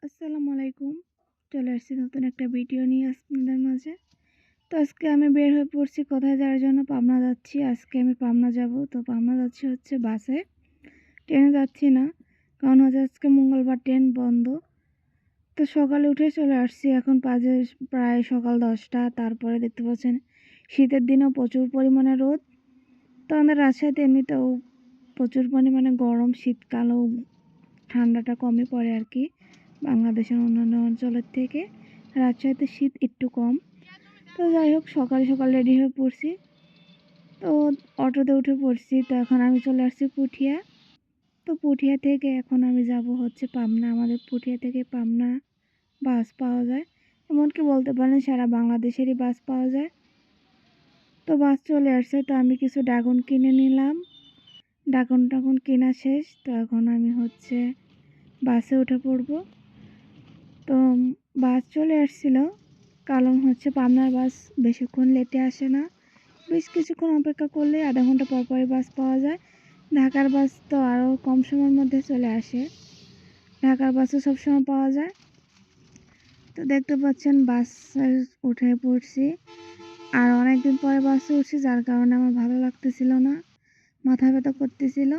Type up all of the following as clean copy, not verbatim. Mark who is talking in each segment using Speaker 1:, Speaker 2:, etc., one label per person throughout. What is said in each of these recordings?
Speaker 1: আসসালামু আলাইকুম। চলে আসছি নতুন একটা ভিডিও নিয়ে আপনাদের মাঝে। তো আজকে আমি বের হয়ে পড়ছি কোথায় যাওয়ার জন্য। পাবনা যাচ্ছি। আজকে আমি পাবনা যাব। তো পাবনা যাচ্ছি হচ্ছে বাসে, ট্রেনে যাচ্ছি না, কারণ হচ্ছে আজকে মঙ্গলবার, ট্রেন বন্ধ। তো সকালে উঠে চলে আসছি। এখন বাজে প্রায় সকাল 10টা। তারপরে দেখতে পাচ্ছেন শীতের দিনেও প্রচুর পরিমাণে রোদ। তো আমাদের রাজশাহীতে এমনিতেও প্রচুর পরিমাণে গরম, শীতকালেও ঠান্ডাটা কমই পড়ে আর কি বাংলাদেশের অন্যান্য অঞ্চলের থেকে। রাজশাহীতে শীত একটু কম। তো যাই হোক, সকাল সকাল রেডি হয়ে পড়ছি। তো অটোতে উঠে পড়ছি। তো এখন আমি চলে আসছি পুঠিয়া। তো পুঠিয়া থেকে এখন আমি যাব হচ্ছে পাবনা। আমাদের পুঠিয়া থেকে পাবনা বাস পাওয়া যায়, এমনকি বলতে পারেন সারা বাংলাদেশেরই বাস পাওয়া যায়। তো বাস চলে আসছে। তো আমি কিছু ড্রাগন কিনে নিলাম। ড্রাগন টাগন কেনা শেষ। তো এখন আমি হচ্ছে বাসে উঠে পড়বো। তো বাস চলে আসছিল, কারণ হচ্ছে পাবনার বাস বেশিক্ষণ লেটে আসে না। বেশ কিছুক্ষণ অপেক্ষা করলে আধা ঘন্টা পর পরই বাস পাওয়া যায়। ঢাকার বাস তো আরও কম সময়ের মধ্যে চলে আসে। ঢাকার বাসও সবসময় পাওয়া যায়। তো দেখতে পাচ্ছেন বাসে উঠে পড়ছি। আর অনেকদিন পরে বাসে উঠছি, যার কারণে আমার ভালো লাগতেছিল না, মাথা ব্যথা করতেছিল।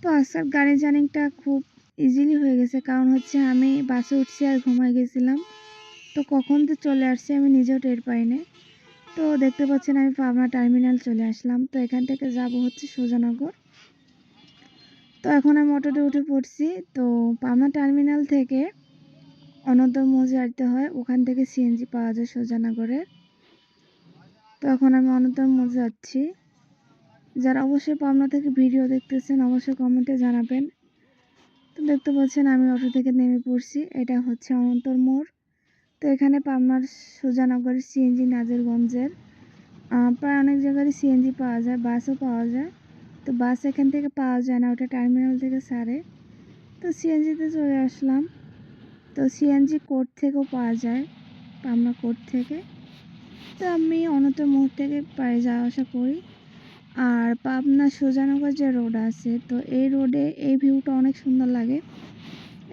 Speaker 1: তো আজকের গাড়ি জার্নিটা খুব ইজিলি হয়ে গেছে, কারণ হচ্ছে আমি বাসে উঠছি আর ঘুমাই গেছিলাম। তো কখন যে চলে আসছি আমি নিজেও টের পাইনি। তো দেখতে পাচ্ছেন আমি পাবনা টার্মিনাল চলে আসলাম। তো এখান থেকে যাব হচ্ছে সুজানগর। তো এখন আমি অটোতে উঠে পড়ছি। তো পাবনা টার্মিনাল থেকে অনন্তর মৌজা আসতে হয়, ওখান থেকে সিএনজি পাওয়া যায় সুজানগরের। তো এখন আমি অনন্তর মৌজা যাচ্ছি। যারা অবশ্যই পাবনা থেকে ভিডিও দেখতেছেন অবশ্যই কমেন্টে জানাবেন। তো দেখতে পাচ্ছেন আমি অটো থেকে নেমে পড়ছি। এটা হচ্ছে অনন্তর মোড়। তো এখানে পাবনার সুজানগরের সিএনজি নাজিরগঞ্জের প্রায় অনেক জায়গায় সিএনজি পাওয়া যায়, বাসও পাওয়া যায়। তো বাস এখান থেকে পাওয়া যায় না, ওটা টার্মিনাল থেকে ছাড়ে। তো সিএনজিতে চলে আসলাম। তো সিএনজি কোর্ট থেকেও পাওয়া যায়, পাবনা কোর্ট থেকে। তো আমি অনত মোড় থেকে প্রায় যাওয়া আসা করি। আর পাবনা সুজানগর যে রোড আছে, তো এই রোডে এই ভিউটা অনেক সুন্দর লাগে।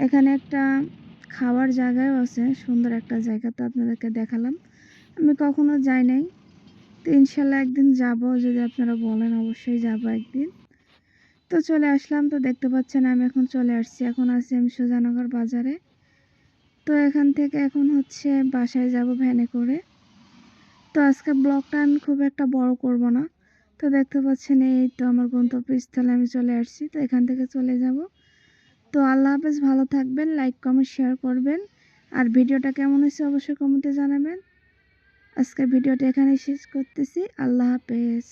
Speaker 1: এখানে একটা খাওয়ার জায়গাও আছে, সুন্দর একটা জায়গা। তো আপনাদেরকে দেখালাম, আমি কখনো যাই নাই। তো ইনশাল্লাহ একদিন যাব, যদি আপনারা বলেন অবশ্যই যাব একদিন। তো চলে আসলাম। তো দেখতে পাচ্ছেন আমি এখন চলে আসছি, এখন আছি আমি সুজানগর বাজারে। তো এখান থেকে এখন হচ্ছে বাসায় যাব ভ্যানে করে। তো আজকে ব্লগটা আমি খুব একটা বড় করব না। তো দেখতে পাচ্ছেন এই তো আমার গন্তব্যস্থলে আমি চলে আসছি। তো এখান থেকে চলে যাব। তো আল্লাহ হাফেজ, ভালো থাকবেন, লাইক কমেন্ট শেয়ার করবেন। আর ভিডিওটা কেমন হয়েছে অবশ্যই কমেন্টে জানাবেন। আজকের ভিডিওটা এখানে শেষ করতেছি। আল্লাহ হাফেজ।